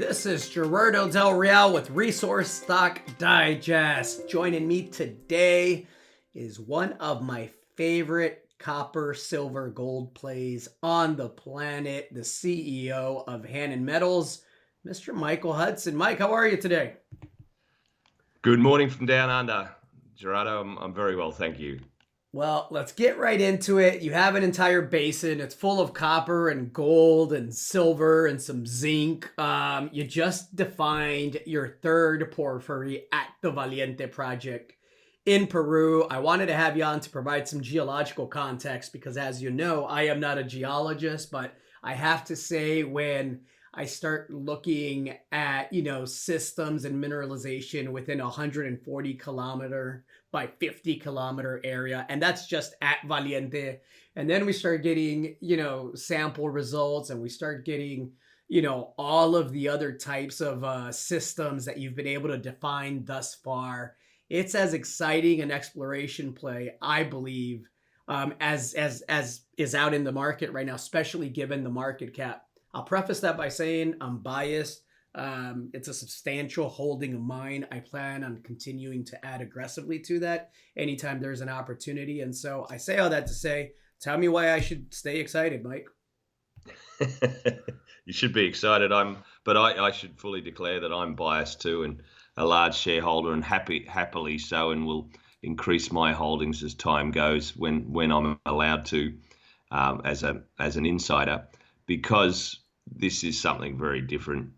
This is Gerardo Del Real with Resource Stock Digest. Joining me today is one of my favorite copper, silver, gold plays on the planet, the CEO of Hannan Metals, Mr. Michael Hudson. Mike, how are you today? Good morning from down under. Gerardo, I'm very well, thank you. Well, let's get right into it. You have an entire basin. It's full of copper and gold and silver and some zinc. You just defined your third porphyry at the Valiente Project in Peru. I wanted to have you on to provide some geological context because, as you know, I am not a geologist, but I have to say when I start looking at, systems and mineralization within a 140 kilometer by 50 kilometer area, and that's just at Valiente. And then we start getting, sample results, and we start getting, all of the other types of systems that you've been able to define thus far. It's as exciting an exploration play, I believe, as is out in the market right now, especially given the market cap. I'll preface that by saying I'm biased. It's a substantial holding of mine. I plan on continuing to add aggressively to that anytime there's an opportunity. And so I say all that to say, tell me why I should stay excited, Mike. You should be excited. But I should fully declare that I'm biased too, and a large shareholder, and happily so, and will increase my holdings as time goes when I'm allowed to, as an insider, because this is something very different,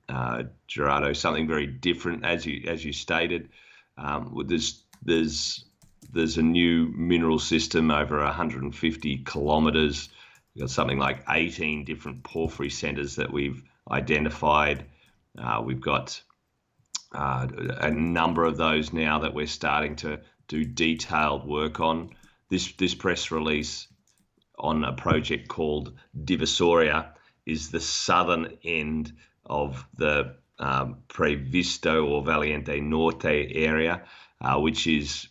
Gerardo. Something very different, as you stated. There's a new mineral system over 150 kilometres. We've got something like 18 different porphyry centres that we've identified. We've got a number of those now that we're starting to do detailed work on. This press release on a project called Divisoria is the southern end of the Previsto or Valiente Norte area, which is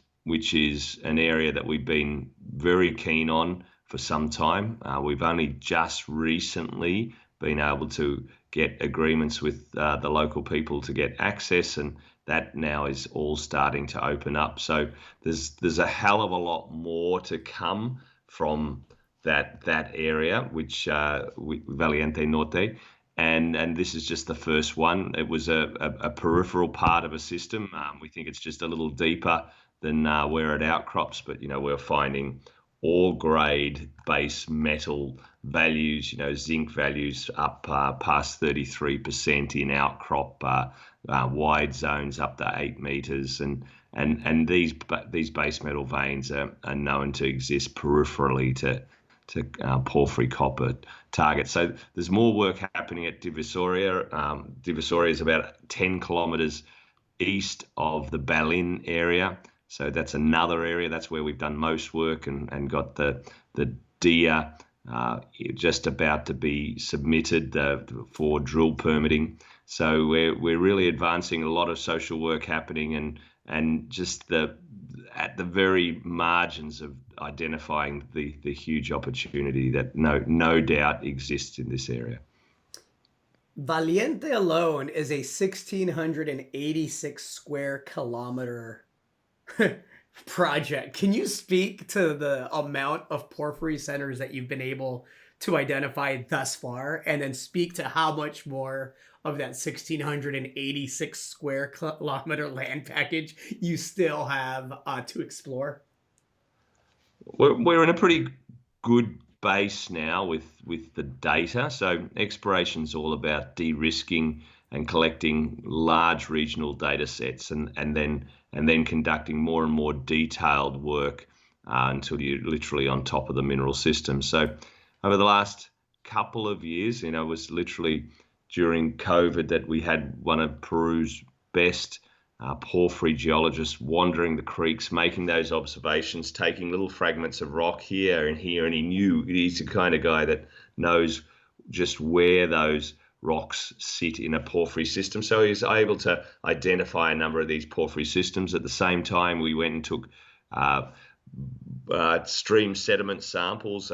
an area that we've been very keen on for some time. We've only just recently been able to get agreements with the local people to get access, and that now is all starting to open up. So there's a hell of a lot more to come from that area, which Valiente Norte, and this is just the first one. It was a peripheral part of a system. We think it's just a little deeper than where it outcrops, but we're finding ore grade base metal values, zinc values up past 33% in outcrop, wide zones up to 8 meters, and these base metal veins are known to exist peripherally to porphyry copper targets. So there's more work happening at Divisoria. Divisoria is about 10 kilometers east of the Basin area. So that's another area. That's where we've done most work and got the DIA just about to be submitted for drill permitting. So we're really advancing, a lot of social work happening, and just at the very margins of identifying the huge opportunity that no doubt exists in this area. Valiente alone is a 1,686 square kilometer project. Can you speak to the amount of porphyry centers that you've been able to identify thus far, and then speak to how much more of that 1,686 square kilometer land package you still have to explore? We're in a pretty good base now with the data. So exploration's all about de-risking and collecting large regional data sets, and then conducting more and more detailed work until you're literally on top of the mineral system. So over the last couple of years, it was literally during COVID that we had one of Peru's best porphyry geologists wandering the creeks, making those observations, taking little fragments of rock here and here, and he's the kind of guy that knows just where those rocks sit in a porphyry system. So he's able to identify a number of these porphyry systems. At the same time, we went and took stream sediment samples,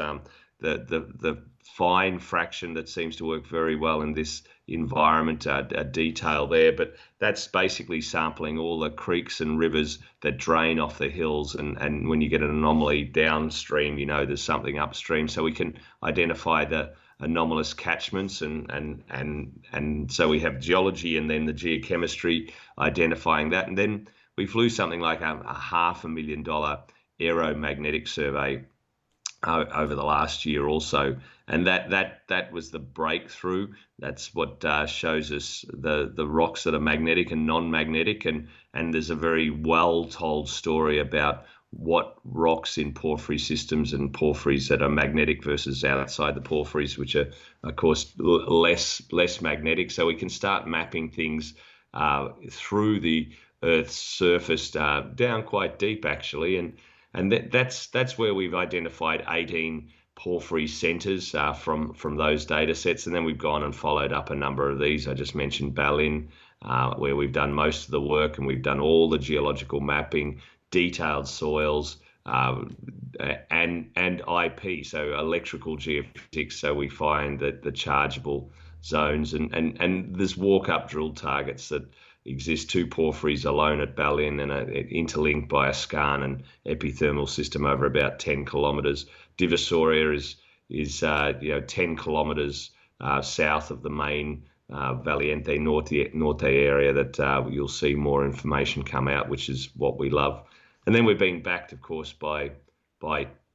the fine fraction that seems to work very well in this environment, a detail there. But that's basically sampling all the creeks and rivers that drain off the hills, and when you get an anomaly downstream, there's something upstream, so we can identify the anomalous catchments, and so we have geology and then the geochemistry identifying that. And then we flew something like a $500,000 aeromagnetic survey over the last year also, and that was the breakthrough. That's what shows us the rocks that are magnetic and non-magnetic, and there's a very well told story about what rocks in porphyry systems and porphyries that are magnetic versus outside the porphyries, which are of course less magnetic. So we can start mapping things through the Earth's surface down quite deep actually, and that's where we've identified 18 porphyry centers from those data sets, and then we've gone and followed up a number of these. I just mentioned Basin, where we've done most of the work, and we've done all the geological mapping, detailed soils, and IP, so electrical geophysics. So we find that the chargeable zones, and there's walk-up drill targets that exist, 2 porphyries alone at Basin, and interlinked by a skarn and epithermal system over about 10 kilometres. Divisoria is 10 kilometres south of the main Valiente Norte area that you'll see more information come out, which is what we love. And then we're being backed, of course, by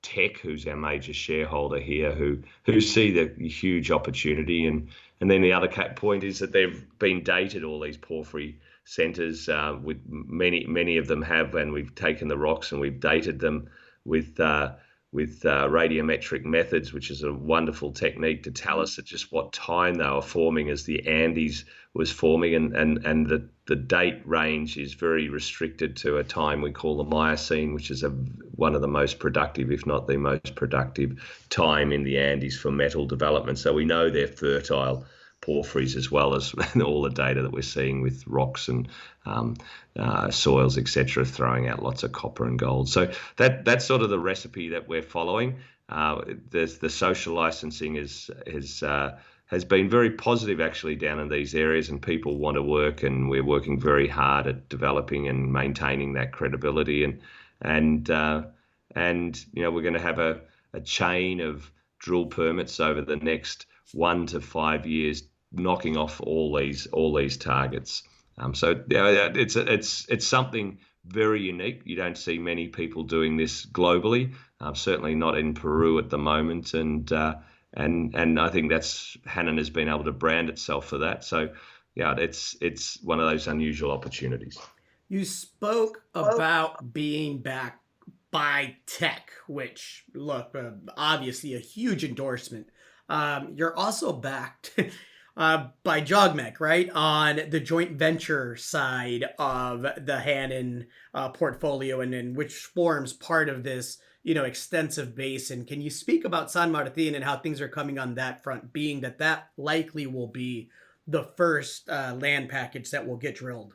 Teck, who's our major shareholder here, who see the huge opportunity. And then the other point is that they've been dated, all these porphyry centres, with many of them have, and we've taken the rocks and we've dated them with radiometric methods, which is a wonderful technique to tell us at just what time they were forming as the Andes was forming, and the date range is very restricted to a time we call the Miocene, which is one of the most productive, if not the most productive time in the Andes for metal development. So we know they're fertile porphyries, as well as all the data that we're seeing with rocks and soils, etc., throwing out lots of copper and gold. So that's sort of the recipe that we're following. The social licensing has been very positive actually down in these areas, and people want to work, and we're working very hard at developing and maintaining that credibility, and we're going to have a chain of drill permits over the next 1 to 5 years, knocking off all these targets. So it's something very unique. You don't see many people doing this globally. Certainly not in Peru at the moment, and I think that's Hannan has been able to brand itself for that. So yeah, it's one of those unusual opportunities. You spoke about being backed by Teck, which, look, obviously a huge endorsement. You're also backed by JOGMEC, right, on the joint venture side of the Hannan portfolio, and which forms part of this, extensive basin. Can you speak about San Martin and how things are coming on that front, being that likely will be the first land package that will get drilled?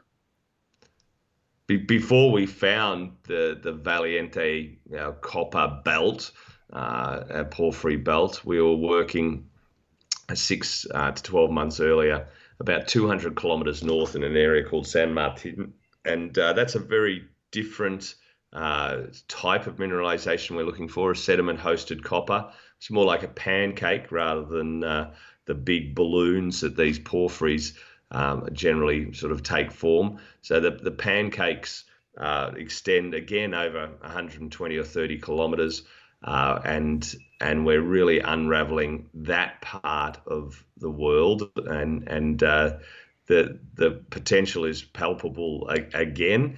Before we found the Valiente copper belt, a porphyry belt, we were working 6 to 12 months earlier, about 200 kilometres north in an area called San Martin, and that's a very different type of mineralization we're looking for, a sediment-hosted copper. It's more like a pancake rather than the big balloons that these porphyries generally sort of take form. So the pancakes extend again over 120 or 30 kilometres, and we're really unraveling that part of the world, and the potential is palpable again.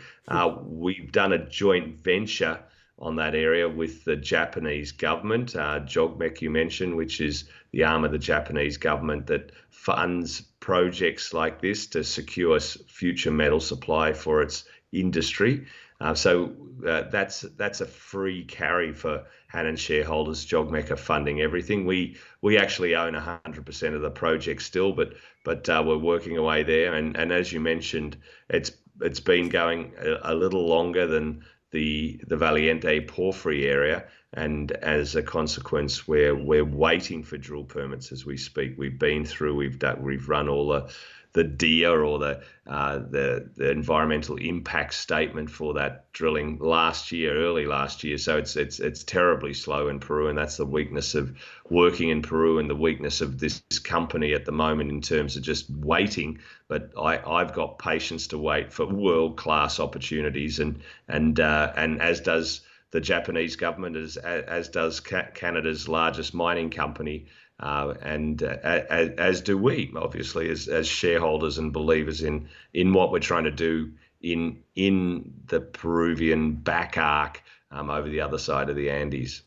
We've done a joint venture on that area with the Japanese government, JOGMEC you mentioned, which is the arm of the Japanese government that funds projects like this to secure future metal supply for its industry. So that's a free carry for Hannan shareholders. JOGMEC are funding everything. We actually own 100% of the project still, but we're working away there. And as you mentioned, it's been going a little longer than the Valiente porphyry area, and as a consequence, we're waiting for drill permits as we speak. We've been through, we've run all the DIA, or the environmental impact statement for that drilling early last year. So it's terribly slow in Peru, and that's the weakness of working in Peru and the weakness of this company at the moment in terms of just waiting. But I've got patience to wait for world-class opportunities, and as does the Japanese government, as does Canada's largest mining company, and as do we, obviously, as shareholders and believers in what we're trying to do in the Peruvian back arc, over the other side of the Andes.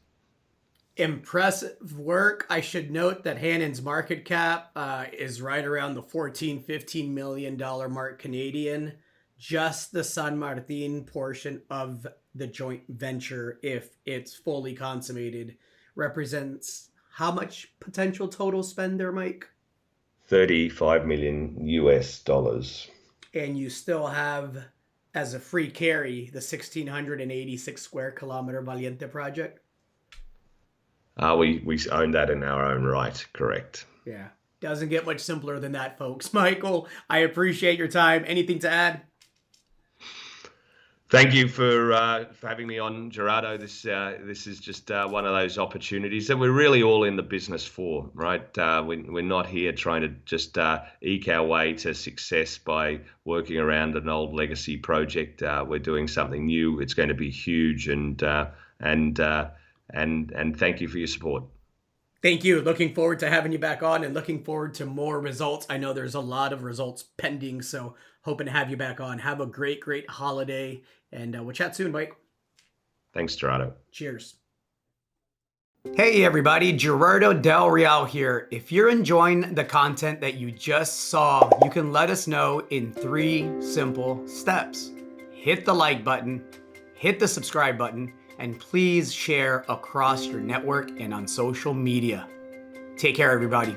Impressive work. I should note that Hannan's market cap is right around the $14-15 million mark Canadian. Just the San Martin portion of the joint venture, if it's fully consummated, represents how much potential total spend there, Mike? $35 million US. And you still have, as a free carry, the 1,686 square kilometer Valiente Project? We own that in our own right, correct. Yeah. Doesn't get much simpler than that, folks. Michael, I appreciate your time. Anything to add? Thank you for having me on, Gerardo. This is just one of those opportunities that we're really all in the business for, right? We're not here trying to just eke our way to success by working around an old legacy project. We're doing something new. It's going to be huge, and thank you for your support. Thank you. Looking forward to having you back on, and looking forward to more results. I know there's a lot of results pending, so hoping to have you back on. Have a great holiday, and we'll chat soon, Mike. Thanks, Gerardo. Cheers. Hey everybody, Gerardo Del Real here. If you're enjoying the content that you just saw, you can let us know in 3 simple steps. Hit the like button, hit the subscribe button, and please share across your network and on social media. Take care, everybody.